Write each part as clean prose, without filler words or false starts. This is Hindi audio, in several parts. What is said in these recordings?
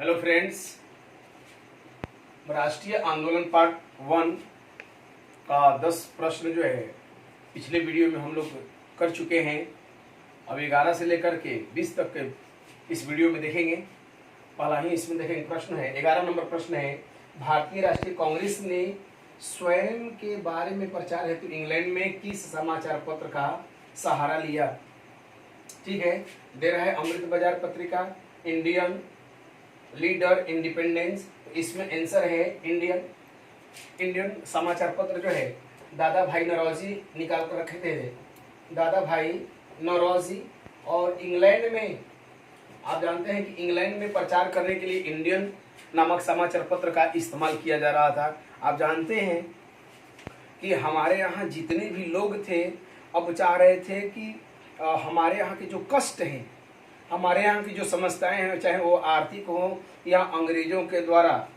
हेलो फ्रेंड्स, राष्ट्रीय आंदोलन पार्ट 1 का 10 प्रश्न जो है पिछले वीडियो में हम लोग कर चुके हैं। अब 11 से लेकर के 20 तक के इस वीडियो में देखेंगे। पहला ही इसमें देखेंगे प्रश्न है 11 नंबर प्रश्न है, भारतीय राष्ट्रीय कांग्रेस ने स्वयं के बारे में प्रचार हेतु इंग्लैंड में किस समाचार पत्र का सहारा लिया? ठीक है, दे रहा है अमृत बाजार पत्रिका, इंडियन, लीडर, इंडिपेंडेंस। इसमें आंसर है इंडियन समाचार पत्र जो है दादा भाई नौरोजी निकाल कर रखे थे, दादा भाई नौरोजी। और इंग्लैंड में आप जानते हैं कि इंग्लैंड में प्रचार करने के लिए इंडियन नामक समाचार पत्र का इस्तेमाल किया जा रहा था। आप जानते हैं कि हमारे यहाँ जितने भी लोग थे अब चाह रहे थे कि हमारे यहाँ के जो कष्ट हैं, हमारे यहाँ की जो समस्याएं हैं, चाहे वो आर्थिक हो या अंग्रेजों के द्वारा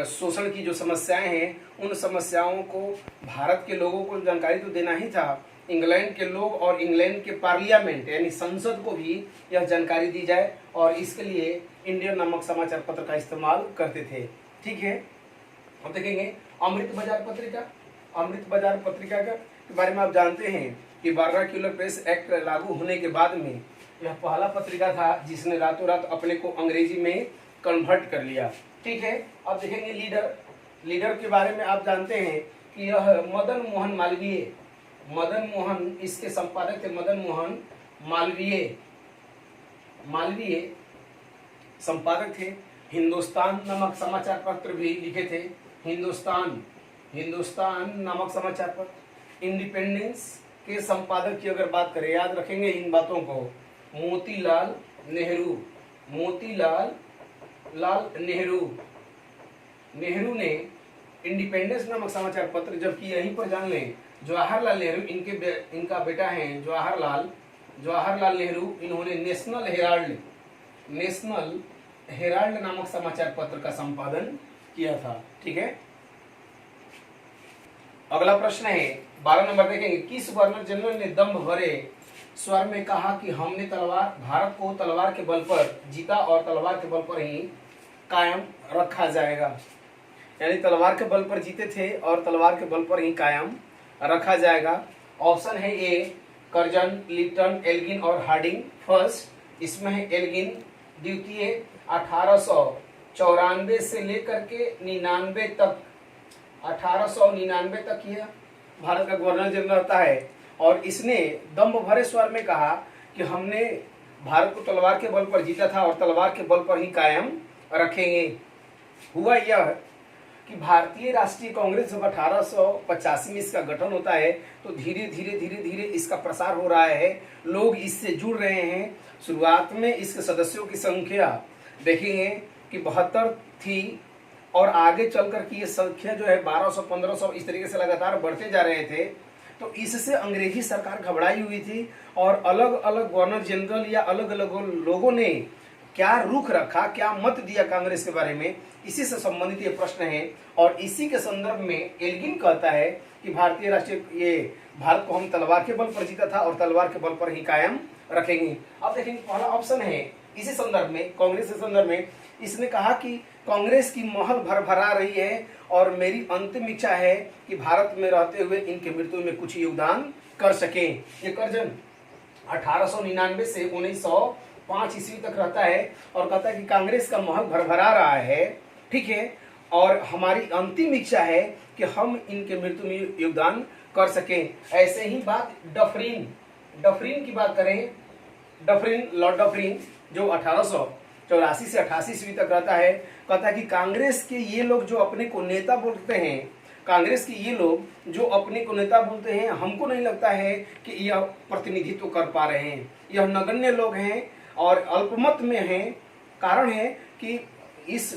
शोषण की जो समस्याएं हैं, उन समस्याओं को भारत के लोगों को जानकारी तो देना ही था। इंग्लैंड के लोग और इंग्लैंड के पार्लियामेंट यानी संसद को भी यह जानकारी दी जाए, और इसके लिए इंडियन नामक समाचार पत्र का इस्तेमाल करते थे। ठीक है, अब देखेंगे अमृत बाजार पत्रिका। अमृत बाजार पत्रिका के बारे में आप जानते हैं कि वर्नाक्युलर प्रेस एक्ट लागू होने के बाद में यह पहला पत्रिका था जिसने रातों रात अपने को अंग्रेजी में कन्वर्ट कर लिया। ठीक है, अब देखेंगे लीडर के बारे में आप जानते हैं कि यह मदन मोहन मालवीय, मदन मोहन इसके संपादक थे, मदन मोहन मालवीय संपादक थे। हिंदुस्तान नामक समाचार पत्र भी लिखे थे, हिंदुस्तान नामक समाचार पत्र। इंडिपेंडेंस के संपादक की अगर बात करें, याद रखेंगे इन बातों को, मोतीलाल नेहरू ने इंडिपेंडेंस नामक समाचार पत्र, जबकि यहीं पर जान लें जवाहरलाल नेहरू इनका बेटा है जवाहरलाल नेहरू, इन्होंने नेशनल हेराल्ड नामक समाचार पत्र का संपादन किया था। ठीक है, अगला प्रश्न है 12 नंबर देखेंगे, किस गवर्नर जनरल ने दम्भ भरे स्वर में कहा कि हमने भारत को तलवार के बल पर जीता और तलवार के बल पर ही कायम रखा जाएगा? यानी तलवार के बल पर जीते थे और तलवार के बल पर ही कायम रखा जाएगा। ऑप्शन है ए कर्जन, लिटन, एल्गिन और हार्डिंग। फर्स्ट इसमें है एल्गिन। द्वितीय 1894 से लेकर के 99 तक, 1899 तक यह भारत का गवर्नर जनरल रहता है, और इसने दम्भ भरे स्वर में कहा कि हमने भारत को तलवार के बल पर जीता था और तलवार के बल पर ही कायम रखेंगे। हुआ यह कि भारतीय राष्ट्रीय कांग्रेस जब 1885 में इसका गठन होता है तो धीरे धीरे इसका प्रसार हो रहा है, लोग इससे जुड़ रहे हैं। शुरुआत में इसके सदस्यों की संख्या देखेंगे कि 72 थी, और आगे चलकर की ये संख्या जो है 1200, 1500 इस तरीके से लगातार बढ़ते जा रहे थे। तो इससे अंग्रेजी सरकार घबराई हुई थी, और अलग अलग गवर्नर जनरल या अलग अलग लोगों ने क्या रुख रखा, क्या मत दिया कांग्रेस के बारे में, इसी से संबंधित ये प्रश्न है। और इसी के संदर्भ में एल्गिन कहता है कि भारतीय राष्ट्रीय भारत को हम तलवार के बल पर जीता था और तलवार के बल पर ही कायम रखेंगे। अब देखेंगे पहला ऑप्शन है इसी संदर्भ में, कांग्रेस के संदर्भ में इसने कहा कि कांग्रेस की महल भरभरा रही है और मेरी अंतिम इच्छा है कि भारत में रहते हुए इनके मृत्यु में कुछ योगदान कर सके। ये कर्जन 1899 से 1905 ईस्वी तक रहता है और कहता है कि कांग्रेस का महल भरभरा रहा है, ठीक है, और हमारी अंतिम इच्छा है कि हम इनके मृत्यु में योगदान कर सकें। ऐसे ही बात डफरिन की बात करें, लॉर्ड डफरिन जो 1884 से 88 ईस्वी तक रहता है, कहता है कि कांग्रेस के ये लोग जो अपने को नेता बोलते हैं, कांग्रेस के ये लोग जो अपने को नेता बोलते हैं, हमको नहीं लगता है कि यह प्रतिनिधित्व कर पा रहे हैं, यह नगण्य लोग हैं और अल्पमत में हैं। कारण है कि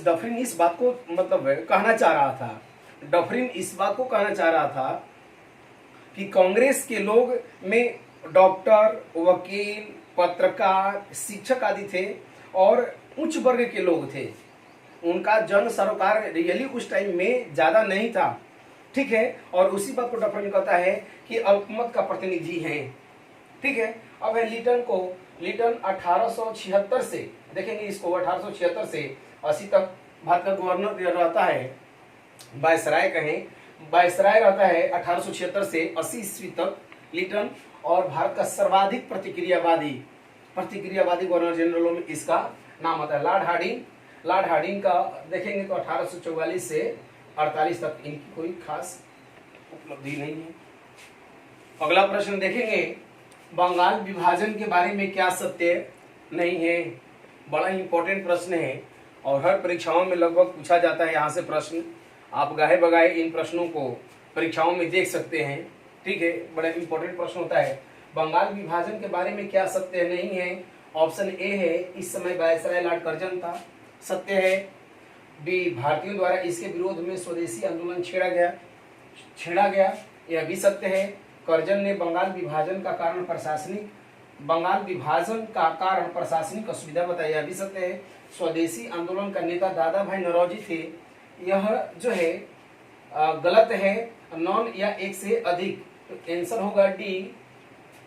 डफरिन इस बात को कहना चाह रहा था, डफरिन इस बात को कहना चाह रहा था कि कांग्रेस के लोग में डॉक्टर, वकील, पत्रकार, शिक्षक आदि थे और उच्च वर्ग के लोग थे, उनका जन सरोकार रियली उस टाइम में ज्यादा नहीं था। ठीक है, और उसी बात को डफरिन कहता है कि अल्पमत का प्रतिनिधि है। ठीक है, अब है लिटन 1876 से, देखेंगे इसको 1876 से 80 तक भारत का गवर्नर रहता है, वायसराय कहें, वायसराय रहता है 1876 से 80 ईस्वी तक लिटन। और भारत का सर्वाधिक प्रतिक्रियावादी गवर्नर जनरलों में इसका नाम आता है लॉर्ड हार्डिंग। लॉर्ड हार्डिंग का देखेंगे तो 1844 से 48 तक इनकी कोई खास उपलब्धि नहीं है। अगला प्रश्न देखेंगे, बंगाल विभाजन के बारे में क्या सत्य नहीं है? बड़ा इंपॉर्टेंट प्रश्न है और हर परीक्षाओं में लगभग पूछा जाता है। यहाँ से प्रश्न आप गाहे बगाए इन प्रश्नों को परीक्षाओं में देख सकते हैं। ठीक है, बड़ा इंपॉर्टेंट प्रश्न होता है। बंगाल विभाजन के बारे में क्या सत्य नहीं है? ऑप्शन ए है, इस समय वायसराय लॉर्ड कर्जन था, सत्य है। बी, भारतीयों द्वारा इसके विरोध में स्वदेशी आंदोलन छेड़ा गया, यह भी सत्य है। कर्जन ने बंगाल विभाजन का कारण प्रशासनिक असुविधा बताई, यह भी सत्य है। स्वदेशी आंदोलन का नेता दादा भाई नौरोजी थे, यह जो है गलत है। नॉन या एक से अधिक, तो आंसर होगा डी,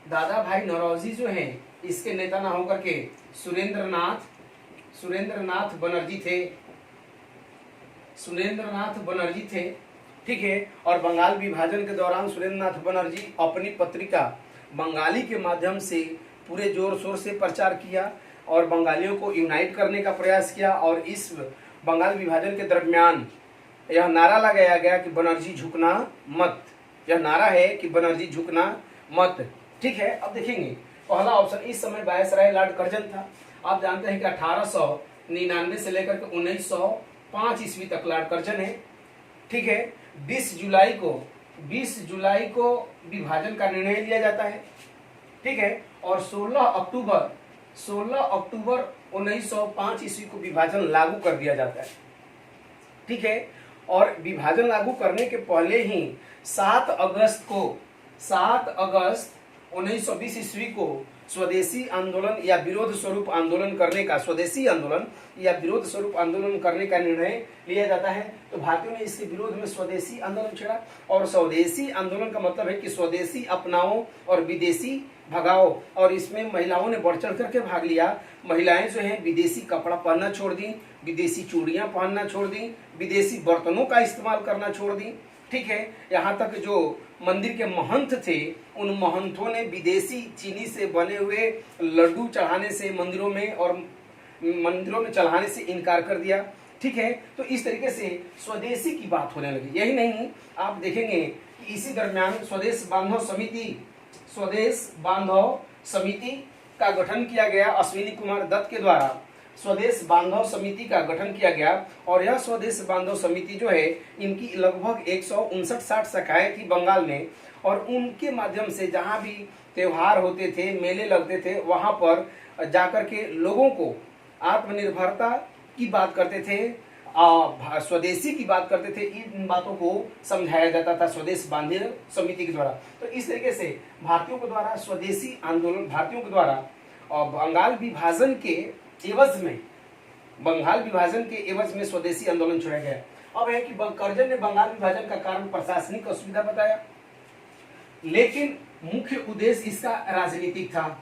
दादा भाई नौरोजी जो है इसके नेता ना होकर के सुरेंद्रनाथ बनर्जी थे। ठीक है, और बंगाल विभाजन के दौरान सुरेंद्रनाथ बनर्जी अपनी पत्रिका बंगाली के माध्यम से पूरे जोर शोर से प्रचार किया और बंगालियों को यूनाइट करने का प्रयास किया। और इस बंगाल विभाजन के दरमियान यह नारा लगाया गया कि बनर्जी झुकना मत, यह नारा है कि बनर्जी झुकना मत। ठीक है, अब देखेंगे पहला ऑप्शन, इस समय वायसराय लॉर्ड कर्जन था। आप जानते हैं कि 1899 से लेकर के 1905 ईस्वी तक लॉर्ड कर्जन है। ठीक है, 20 जुलाई को विभाजन का निर्णय लिया जाता है। ठीक है, और 16 अक्टूबर 1905 ईस्वी को विभाजन लागू कर दिया जाता है। ठीक है, और विभाजन लागू करने के पहले ही 7 अगस्त 1920 ईस्वी को स्वदेशी आंदोलन या विरोध स्वरूप आंदोलन करने का निर्णय लिया जाता है। तो भारतीयों ने इसके विरोध में स्वदेशी आंदोलन छेड़ा। और स्वदेशी आंदोलन का मतलब है कि स्वदेशी अपनाओ और विदेशी भगाओ। और इसमें महिलाओं ने बढ़ चढ़ करके भाग लिया। महिलाएं जो हैं विदेशी कपड़ा पहनना छोड़ दी, विदेशी चूड़ियां पहनना छोड़ दी, विदेशी बर्तनों का इस्तेमाल करना छोड़ दी। ठीक है, यहाँ तक जो मंदिर के महंत थे उन महंतों ने विदेशी चीनी से बने हुए लड्डू चढ़ाने से मंदिरों में चढ़ाने से इनकार कर दिया। ठीक है, तो इस तरीके से स्वदेशी की बात होने लगी। यही नहीं, आप देखेंगे कि इसी दरमियान स्वदेश बांधव समिति का गठन किया गया। अश्विनी कुमार दत्त के द्वारा स्वदेश बांधव समिति का गठन किया गया। और यह स्वदेश बांधव समिति जो है इनकी लगभग 159-60 शाखाएं थी बंगाल में। और उनके माध्यम से जहां भी त्योहार होते थे, मेले लगते थे, वहां पर जाकर के लोगों को आत्मनिर्भरता की बात करते थे, स्वदेशी की बात करते थे। इन बातों को समझाया जाता था स्वदेश बांधव समिति के द्वारा। तो इस तरीके से भारतीयों के द्वारा स्वदेशी आंदोलन, भारतीयों के द्वारा बंगाल विभाजन के एवज में स्वदेशी आंदोलन छेड़ा गया। अब है कि कर्जन ने बंगाल विभाजन का कारण प्रशासनिक असुविधा बताया, लेकिन मुख्य उद्देश्य इसका राजनीतिक था।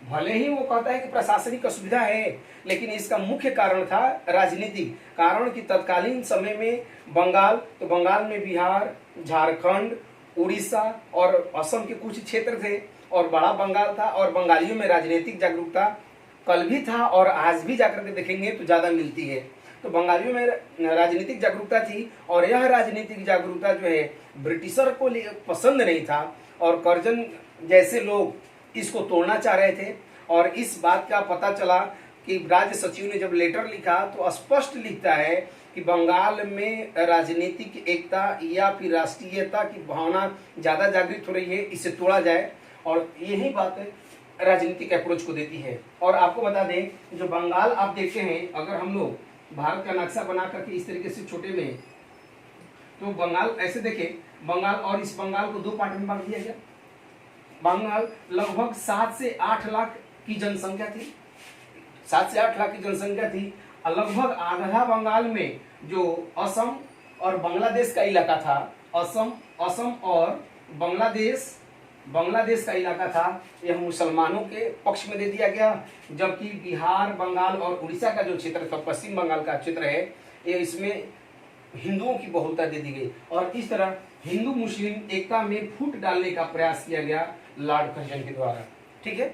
भले ही वो कहता है कि प्रशासनिक असुविधा है, लेकिन इसका मुख्य कारण था राजनीतिक कारण कि तत्कालीन समय में बंगाल में बिहार, झारखंड, उड़ीसा और असम के कुछ क्षेत्र थे और बड़ा बंगाल था। और बंगालियों में राजनीतिक जागरूकता कल भी था और आज भी जाकर के देखेंगे तो ज्यादा मिलती है। तो बंगालियों में राजनीतिक जागरूकता थी और यह राजनीतिक जागरूकता जो है ब्रिटिशर को पसंद नहीं था। और कर्जन जैसे लोग इसको तोड़ना चाह रहे थे। और इस बात का पता चला कि राज्य सचिव ने जब लेटर लिखा तो स्पष्ट लिखता है कि बंगाल में राजनीतिक एकता या फिर राष्ट्रीयता की भावना ज्यादा जागृत हो रही है, इसे तोड़ा जाए। और यही बात राजनीतिक अप्रोच को देती है। और आपको बता दें, जो बंगाल आप देखते हैं, अगर हम लोग भारत का नक्शा बना करके इस तरीके से छोटे में, तो बंगाल ऐसे देखें, बंगाल और इस बंगाल को 2 पार्ट में बांट दिया गया। बंगाल लगभग 7 से 8 लाख की जनसंख्या थी, 7 से 8 लाख की जनसंख्या थी। लगभग आधा बंगाल में जो असम और बांग्लादेश का इलाका था, असम और बांग्लादेश बांग्लादेश का इलाका था यह मुसलमानों के पक्ष में दे दिया गया, जबकि बिहार, बंगाल और उड़ीसा का जो क्षेत्र था, पश्चिम बंगाल का क्षेत्र है, ये इसमें हिंदुओं की बहुलता दे दी गई। और इस तरह हिंदू मुस्लिम एकता में फूट डालने का प्रयास किया गया लॉर्ड कर्जन के द्वारा। ठीक है,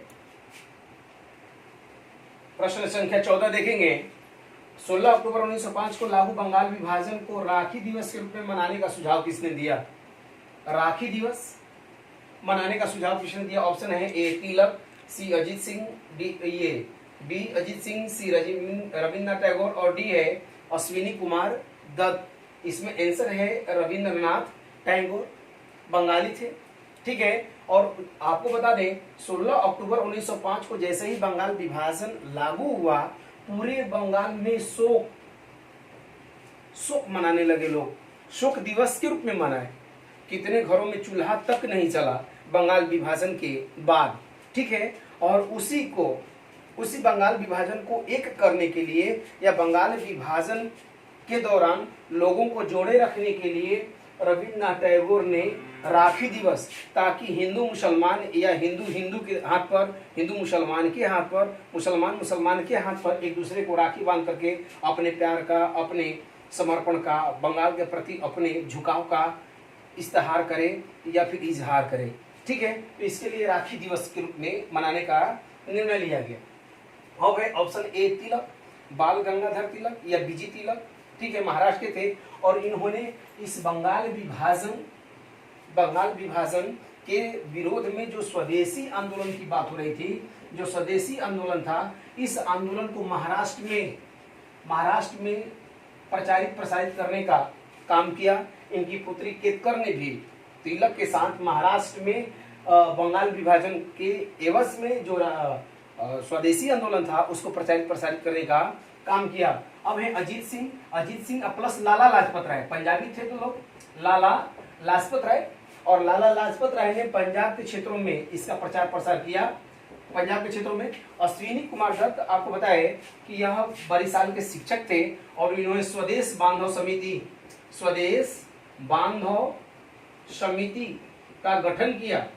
प्रश्न संख्या 14 देखेंगे। 16 अक्टूबर 1905 को लागू बंगाल विभाजन को राखी दिवस के रूप में मनाने का सुझाव किसने दिया? राखी दिवस मनाने का सुझाव किसने दिया? ऑप्शन है ए तिलक, सी अजीत सिंह, बी अजीत सिंह, सी रविन्द्रनाथ टैगोर और डी है अश्विनी कुमार दत्त। इसमें आंसर है रविंद्रनाथ टैगोर, बंगाली थे। ठीक है, और आपको बता दें 16 अक्टूबर 1905 को जैसे ही बंगाल विभाजन लागू हुआ, पूरे बंगाल में शोक मनाने लगे लोग, शोक दिवस के रूप में मनाए। कितने घरों में चूल्हा तक नहीं चला बंगाल विभाजन के बाद। ठीक है, और उसी बंगाल विभाजन को एक करने के लिए या बंगाल विभाजन के दौरान लोगों को जोड़े रखने के लिए रविन्द्रनाथ टैगोर ने राखी दिवस, ताकि हिंदू मुसलमान या हिंदू के हाथ पर, हिंदू मुसलमान के हाथ पर, मुसलमान के हाथ पर एक दूसरे को राखी बांध करके अपने प्यार का, अपने समर्पण का, बंगाल के प्रति अपने झुकाव का इस्तेहार करे या फिर इजहार करे। ठीक है, तो इसके लिए राखी दिवस के रूप में मनाने का निर्णय लिया गया। अब है ऑप्शन ए तिलक, बाल गंगाधर तिलक या बीजी तिलक। ठीक है, महाराष्ट्र के थे और इन्होंने इस बंगाल विभाजन के विरोध में जो स्वदेशी आंदोलन की बात हो रही थी, जो स्वदेशी आंदोलन था, इस आंदोलन को महाराष्ट्र में प्रचारित प्रसारित करने का काम किया। इनकी पुत्री केतकर ने भी तिलक के साथ महाराष्ट्र में बंगाल विभाजन के एवज में जो स्वदेशी आंदोलन था उसको प्रचारित प्रसारित करने का काम किया। अब है अजीत सिंह प्लस लाला लाजपत राय, पंजाबी थे तो लोग, लाला लाजपत राय, और लाला लाजपत राय ने पंजाब के क्षेत्रों में इसका प्रचार प्रसार किया। पंजाब के क्षेत्रों में अश्विनी कुमार दत्त आपको बताए कि यह बरिशाल के शिक्षक थे और इन्होंने स्वदेश बांधव समिति का गठन किया,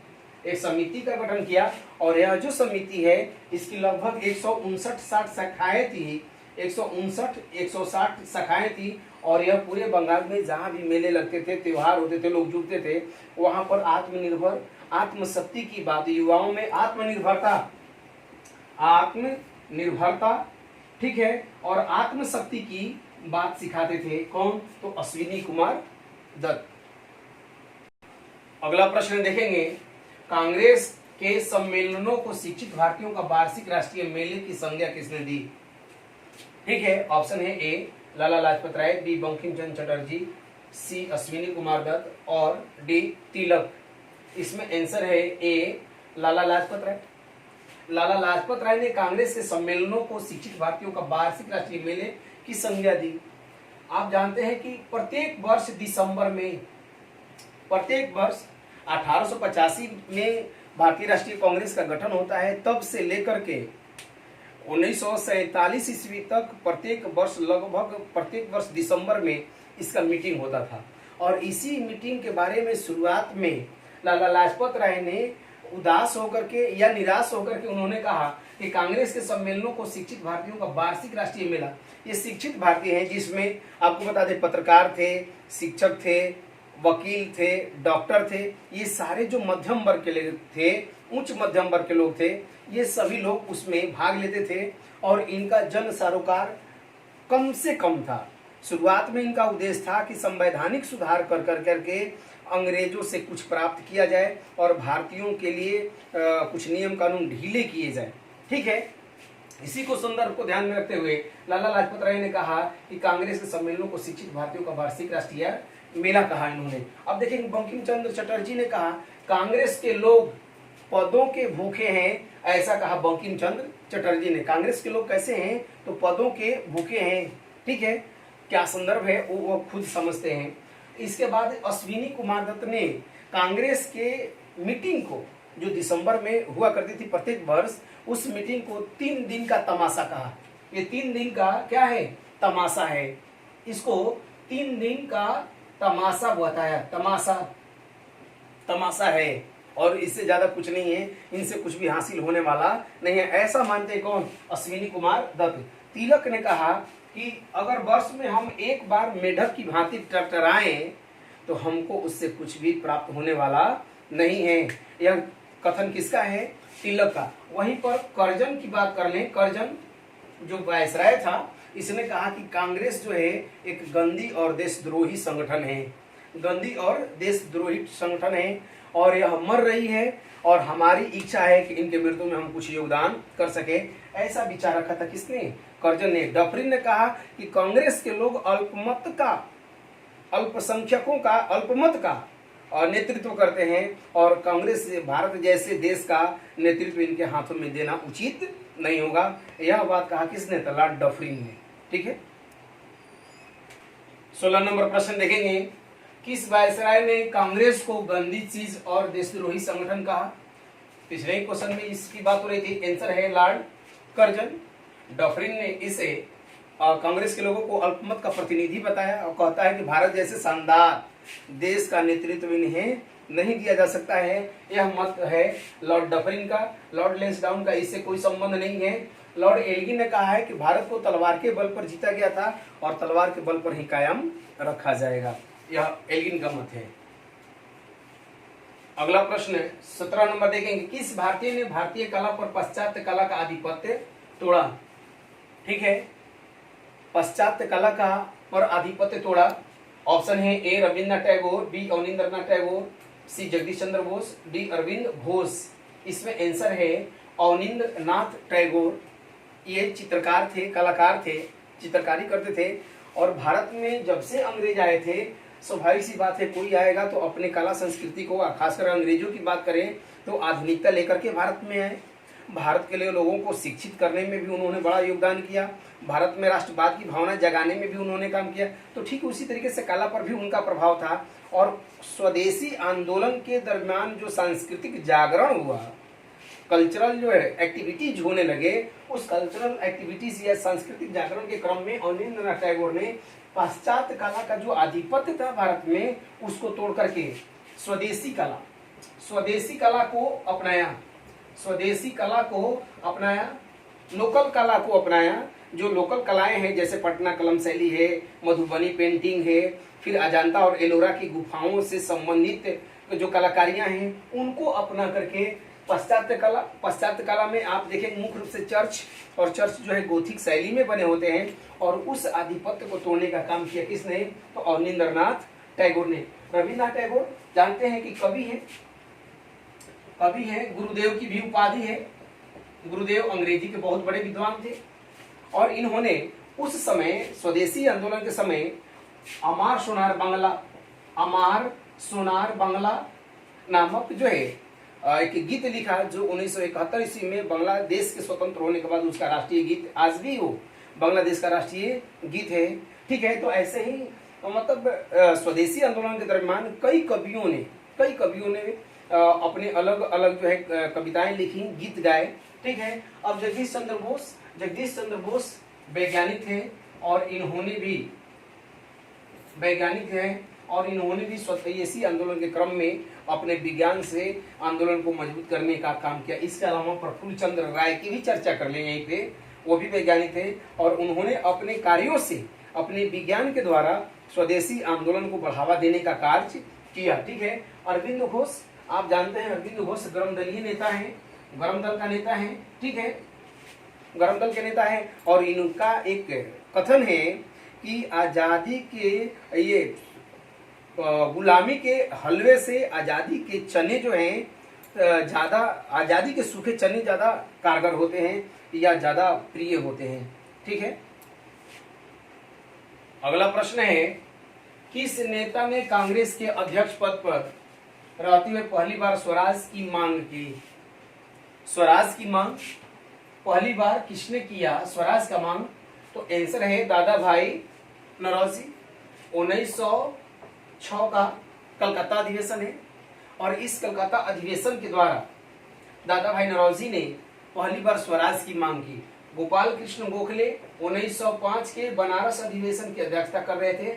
एक समिति का गठन किया। और यह जो समिति है इसकी लगभग 159 शाखाएं थी, 160 शाखाएं थी। और यह पूरे बंगाल में जहां भी मेले लगते थे, त्योहार होते थे, लोग जुटते थे, वहां पर आत्मशक्ति की बात, युवाओं में आत्मनिर्भरता, ठीक है, और आत्मशक्ति की बात सिखाते थे। कौन? तो अश्विनी कुमार दत्त। अगला प्रश्न देखेंगे, कांग्रेस के सम्मेलनों को शिक्षित भारतीयों का वार्षिक राष्ट्रीय मेले की संज्ञा किसने दी? ठीक है, ऑप्शन है ए लाला लाजपत राय, बी बंकिम चंद्र चटर्जी, सी अश्विनी कुमार दत्त और डी तिलक। इसमें आंसर है ए लाला लाजपत राय। लाला लाजपत राय ने कांग्रेस के सम्मेलनों को शिक्षित भारतीयों का वार्षिक राष्ट्रीय मेले की संज्ञा दी। आप जानते हैं कि प्रत्येक वर्ष दिसंबर में, प्रत्येक वर्ष 1885 में भारतीय राष्ट्रीय कांग्रेस का गठन होता है, तब से लेकर के 1947 ईस्वी तक लगभग प्रत्येक वर्ष दिसंबर में इसका मीटिंग होता था। और इसी मीटिंग के बारे में शुरुआत में लाला लाजपत राय ने उदास होकर के या निराश होकर के उन्होंने कहा कि कांग्रेस के सम्मेलनों को शिक्षित भारतीयों का वार्षिक राष्ट्रीय मेला, ये शिक्षित भारतीय हैं जिसमें आपको बता दें पत्रकार थे, शिक्षक थे, वकील थे, डॉक्टर थे, ये सारे जो मध्यम वर्ग के लोग थे, उच्च मध्यम वर्ग के लोग थे, ये सभी लोग उसमें भाग लेते थे। और इनका जन सरोकार कम से कम था। शुरुआत में इनका उद्देश्य था कि संवैधानिक सुधार कर करके अंग्रेजों से कुछ प्राप्त किया जाए और भारतीयों के लिए कुछ नियम कानून ढीले किए जाए। ठीक है, इसी को संदर्भ को ध्यान में रखते हुए लाला लाजपत राय ने कहा कि कांग्रेस के सम्मेलनों को शिक्षित भारतीयों का वार्षिक राष्ट्रीय मेला कहा इन्होंने। अब देखिए बंकिम चंद्र चटर्जी ने कहा कांग्रेस के लोग पदों के भूखे हैं, ऐसा कहा बंकिम चंद्र चटर्जी ने। कांग्रेस के लोग कैसे हैं? तो पदों के भूखे हैं। ठीक है, क्या संदर्भ है वो खुद समझते हैं। इसके बाद अश्विनी कुमार दत्त ने कांग्रेस के मीटिंग को, जो दिसंबर में हुआ करती थी प्रत्येक वर्ष, उस मीटिंग को 3 दिन का तमाशा कहा। ये 3 दिन का क्या है? तमाशा है। इसको 3 दिन का तमाशा बताया, तमाशा है। और इससे ज्यादा कुछ नहीं है, इनसे कुछ भी हासिल होने वाला नहीं है। ऐसा मानते हैं कौन? अश्विनी कुमार दत्त। तिलक ने कहा कि अगर वर्ष में हम एक बार मेढक की भांति टरटराएं तो हमको उससे कुछ भी प्राप्त होने वाला नहीं है। यह कथन किसका है? तिलक का। वहीं पर कर्जन की बात कर लें। कर्जन जो वायसराय था, इसने कहा कि कांग्रेस जो है एक गंदी और देशद्रोही संगठन है, गंदी और देशद्रोही संगठन है और यह मर रही है और हमारी इच्छा है कि इनके मृत्यु में हम कुछ योगदान कर सके। ऐसा विचार रखा था किसने? कर्जन ने। डफरिन ने कहा कि कांग्रेस के लोग अल्पमत का, अल्पसंख्यकों का, अल्पमत का नेतृत्व करते हैं और कांग्रेस भारत जैसे देश का नेतृत्व इनके हाथों में देना उचित नहीं होगा। यह बात कहा किसने? तो लॉर्ड डफरिन ने। ठीक है। 16 नंबर प्रश्न देखेंगे। किस वायसराय ने कांग्रेस को गंदी चीज और देशद्रोही संगठन कहा? पिछले ही क्वेश्चन में इसकी बात हो रही थी। आंसर है लॉर्ड कर्जन। डफरिन ने इसे कांग्रेस के लोगों को अल्पमत का प्रतिनिधि बताया और कहता है कि भारत जैसे शानदार देश का नेतृत्व इन्हें नहीं दिया जा सकता है। यह मत है लॉर्ड डफरिन का। लॉर्ड लेंसडाउन का इससे कोई संबंध नहीं है। लॉर्ड एल्गिन ने कहा है कि भारत को तलवार के बल पर जीता गया था और तलवार के बल पर ही कायम रखा जाएगा। यह एल्गिन का मत है। अगला प्रश्न 17 नंबर देखेंगे। किस भारतीय ने भारतीय कला पर पाश्चात्य कला का आधिपत्य तोड़ा? ठीक है, पाश्चात्य कला का पर आधिपत्य तोड़ा। ऑप्शन है ए रविन्द्रनाथ टैगोर, बी अवनींद्रनाथ टैगोर, सी जगदीश चंद्र बोस, डी अरविंद घोष। इसमें आंसर है अवनींद्रनाथ टैगोर। ये चित्रकार थे, कलाकार थे, चित्रकारी करते थे और भारत में जब से अंग्रेज आए थे, स्वाभाविक सी बात है कोई आएगा तो अपने कला संस्कृति को, खासकर अंग्रेजों की बात करें तो आधुनिकता लेकर के भारत में आए। भारत के लिए लोगों को शिक्षित करने में भी उन्होंने बड़ा योगदान किया। भारत में राष्ट्रवाद की भावना जगाने में भी उन्होंने काम किया। तो ठीक उसी तरीके से कला पर भी उनका प्रभाव था। और स्वदेशी आंदोलन के दरमियान जो सांस्कृतिक जागरण हुआ, कल्चरल जो है एक्टिविटीज होने लगे, उस कल्चरल एक्टिविटीज या सांस्कृतिक जागरण के क्रम में अवनींद्रनाथ टैगोर ने पाश्चात्य कला का जो आधिपत्य था भारत में, उसको तोड़ करके स्वदेशी कला को अपनाया, स्वदेशी कला को अपनाया, लोकल कला को अपनाया। जो लोकल कलाएं हैं जैसे पटना कलम शैली है, मधुबनी पेंटिंग है, फिर अजंता और एलोरा की गुफाओं से संबंधित जो कलाकारियां हैं, उनको अपना करके पाश्चात्य कला में आप देखें मुख्य रूप से चर्च, और चर्च जो है गोथिक शैली में बने होते हैं। और उस आधिपत्य को तोड़ने का काम किया किसने? तो अवनींद्रनाथ टैगोर ने। रविन्द्रनाथ टैगोर जानते हैं कि कवि है, गुरुदेव की भी उपाधि है। गुरुदेव अंग्रेजी के बहुत बड़े विद्वान थे और इन्होंने उस समय स्वदेशी आंदोलन के समय अमार सोनार बांग्ला नामक जो है एक गीत लिखा, जो 1971 ईस्वी में बांग्लादेश के स्वतंत्र होने के बाद उसका राष्ट्रीय गीत आज भी वो बांग्लादेश का राष्ट्रीय गीत है। ठीक है। तो ऐसे ही मतलब स्वदेशी आंदोलन के दरमियान कई कवियों ने अपने अलग अलग जो है कविताएं लिखी, गीत गाए। ठीक है। अब जगदीश चंद्र बोस वैज्ञानिक थे और इन्होंने भी स्वदेशी आंदोलन के क्रम में अपने विज्ञान से आंदोलन को मजबूत करने का काम किया। इसके अलावा प्रफुल्ल चंद्र राय की भी चर्चा कर लें यहीं पे, वो भी वैज्ञानिक थे और उन्होंने अपने कार्यों से, अपने विज्ञान के द्वारा स्वदेशी आंदोलन को बढ़ावा देने का कार्य किया। ठीक है। अरविंद घोष, आप जानते हैं अरविंद घोष गर्म दलीय नेता है, गर्म दल का नेता है। ठीक है, गर्म दल के नेता है और इनका एक कथन है कि आजादी के ये गुलामी के हलवे से आजादी के चने जो हैं ज्यादा, आजादी के सूखे चने ज्यादा कारगर होते हैं या ज्यादा प्रिय होते हैं। ठीक है। अगला प्रश्न है, किस नेता ने कांग्रेस के अध्यक्ष पद पर रहते हुए पहली बार स्वराज की मांग की? स्वराज की मांग पहली बार किसने किया, स्वराज का मांग? तो आंसर है दादा भाई नौरोजी। 1906 का कलकत्ता अधिवेशन है और इस कलकत्ता अधिवेशन के द्वारा दादा भाई नौरोजी ने पहली बार स्वराज की मांग की। गोपाल कृष्ण गोखले 1905 के बनारस अधिवेशन की अध्यक्षता कर रहे थे।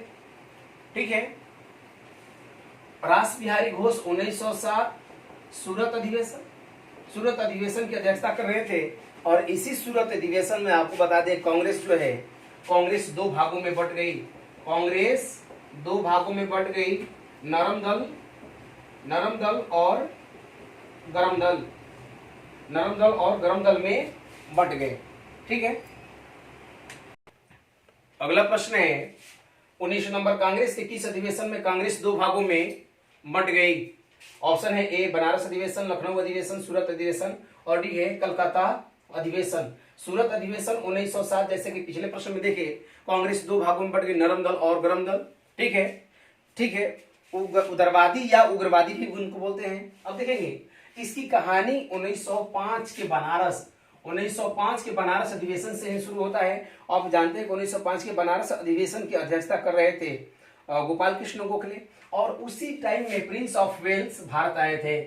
ठीक है। रास बिहारी घोष 1907 सूरत अधिवेशन, सूरत अधिवेशन की अध्यक्षता कर रहे थे। और इसी सूरत अधिवेशन में आपको बता दें कांग्रेस जो है, कांग्रेस दो भागों में बट गई, कांग्रेस दो भागों में बट गई, नरम दल और गरम दल, नरम दल और गरम दल में बट गए। ठीक है, अगला प्रश्न है 19 नंबर, कांग्रेस के किस अधिवेशन में कांग्रेस दो भागों में बट गई? ऑप्शन है ए बनारस अधिवेशन, लखनऊ अधिवेशन, सूरत अधिवेशन, और डी है कलकत्ता अधिवेशन। सूरत अधिवेशन 1907, जैसे कि पिछले प्रश्न में देखे, कांग्रेस दो भागों में बट गई, नरम दल और गरम दल। ठीक है, ठीक है, उदारवादी या उग्रवादी भी उनको बोलते हैं। अब देखेंगे इसकी कहानी 1905 के बनारस अधिवेशन से ही शुरू होता है। आप जानते हैं कि 1905 के बनारस अधिवेशन की अध्यक्षता कर रहे थे गोपाल कृष्ण गोखले, और उसी टाइम में प्रिंस ऑफ वेल्स भारत आए थे,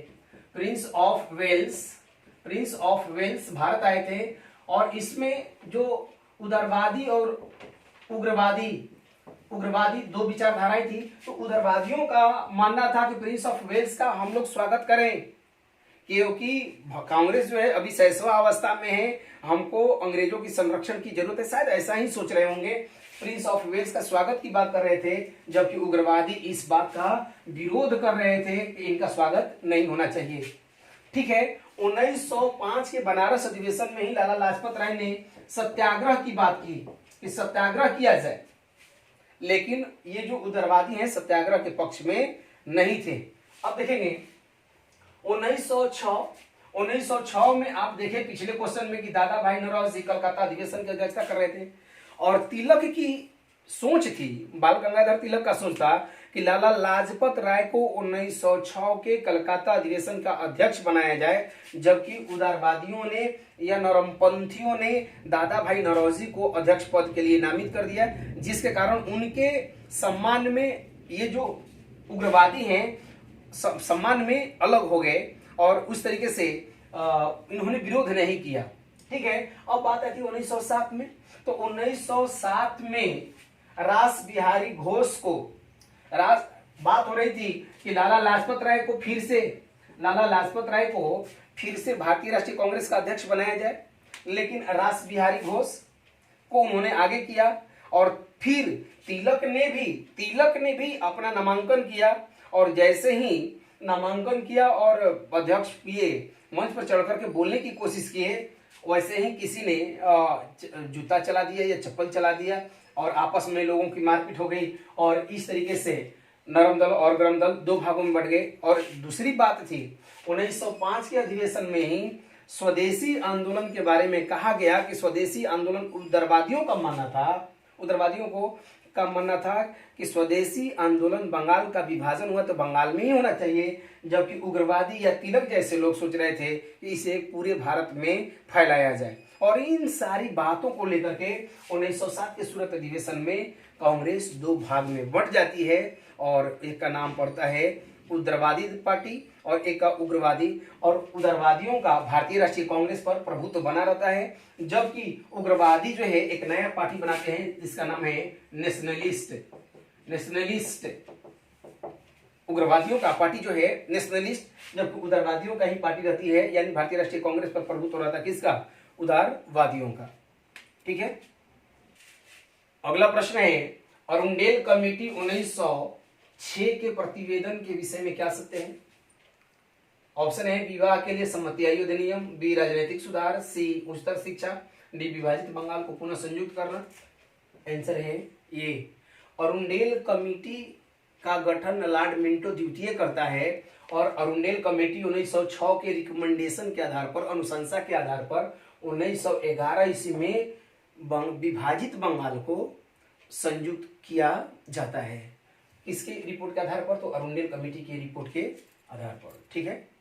प्रिंस ऑफ वेल्स भारत आए थे। और इसमें जो उदारवादी और उग्रवादी दो विचारधाराएं थी। तो उदारवादियों का मानना था कि प्रिंस ऑफ वेल्स का हम लोग स्वागत करें, क्योंकि कांग्रेस जो है अभी शैशवा अवस्था में है, हमको अंग्रेजों की संरक्षण की जरूरत है, शायद ऐसा ही सोच रहे होंगे। प्रिंस ऑफ वेल्स का स्वागत की बात कर रहे थे, जबकि उग्रवादी इस बात का विरोध कर रहे थे कि इनका स्वागत नहीं होना चाहिए। ठीक है, 1905 के बनारस अधिवेशन में ही लाला लाजपत राय ने सत्याग्रह की बात की कि सत्याग्रह किया जाए, लेकिन ये जो उदारवादी हैं सत्याग्रह के पक्ष में नहीं थे। अब देखेंगे 1906 में आप देखें पिछले क्वेश्चन में कि दादा भाई नौरोजी कलकत्ता अधिवेशन की अध्यक्षता कर रहे थे, और तिलक की सोच थी, बाल गंगाधर तिलक का सोच था कि लाला लाजपत राय को 1906 के कलकत्ता अधिवेशन का अध्यक्ष बनाया जाए, जबकि उदारवादियों ने या नरमपंथियों ने दादा भाई नौरोजी को अध्यक्ष पद के लिए नामित कर दिया, जिसके कारण उनके सम्मान में ये जो उग्रवादी हैं सम्मान में अलग हो गए, और उस तरीके से इन्होंने विरोध नहीं किया। ठीक है, अब बात आती है 1907 में। तो 1907 में रास बिहारी घोष को बात हो रही थी कि लाला लाजपत राय को फिर से भारतीय राष्ट्रीय कांग्रेस का अध्यक्ष बनाया जाए, लेकिन रास बिहारी घोष को उन्होंने आगे किया, और फिर तिलक ने भी अपना नामांकन किया, और जैसे ही नामांकन किया और अध्यक्ष किए, मंच पर चढ़ करके बोलने की कोशिश किए, वैसे ही किसी ने जूता चला दिया या चप्पल चला दिया, और आपस में लोगों की मारपीट हो गई, और इस तरीके से नरम दल और गरम दल दो भागों में बढ़ गए। और दूसरी बात थी 1905 के अधिवेशन में ही स्वदेशी आंदोलन के बारे में कहा गया कि स्वदेशी आंदोलन उदारवादियों का मानना था कि स्वदेशी आंदोलन बंगाल का विभाजन हुआ तो बंगाल में ही होना चाहिए, जबकि उग्रवादी या तिलक जैसे लोग सोच रहे थे कि इसे पूरे भारत में फैलाया जाए। और इन सारी बातों को लेकर के 1907 के सूरत अधिवेशन में कांग्रेस दो भाग में बंट जाती है, और एक का नाम पड़ता है उदारवादी पार्टी और एक का उग्रवादी, और उदारवादियों का भारतीय राष्ट्रीय कांग्रेस पर प्रभुत्व बना रहता है, जबकि उग्रवादी जो है एक नया पार्टी बनाते हैं जिसका नाम है नेशनलिस्ट। उग्रवादियों का पार्टी जो है नेशनलिस्ट, जबकि उदारवादियों का ही पार्टी रहती है, यानी भारतीय राष्ट्रीय कांग्रेस पर प्रभुत्व रहता है किसका? उदारवादियों का। ठीक है, अगला प्रश्न है अरुंडेल कमेटी 1906 के प्रतिवेदन के विषय में क्या सत्य है? ऑप्शन है विवाह के लिए सम्मति आयु अधिनियम, बी राजनीतिक सुधार, सी उच्चतर शिक्षा, डी विभाजित बंगाल को पुनः संयुक्त करना। आंसर है ये। अरुंडेल कमेटी का गठन लॉर्ड मिंटो द्वितीय करता है, और अरुंडेल कमेटी 1906 के रिकमेंडेशन के आधार पर, अनुशंसा के आधार पर 1911 ईस्वी में विभाजित बंगाल को संयुक्त किया जाता है। किसकी रिपोर्ट के आधार पर? तो अरुंडेल कमेटी की रिपोर्ट के आधार पर। ठीक है।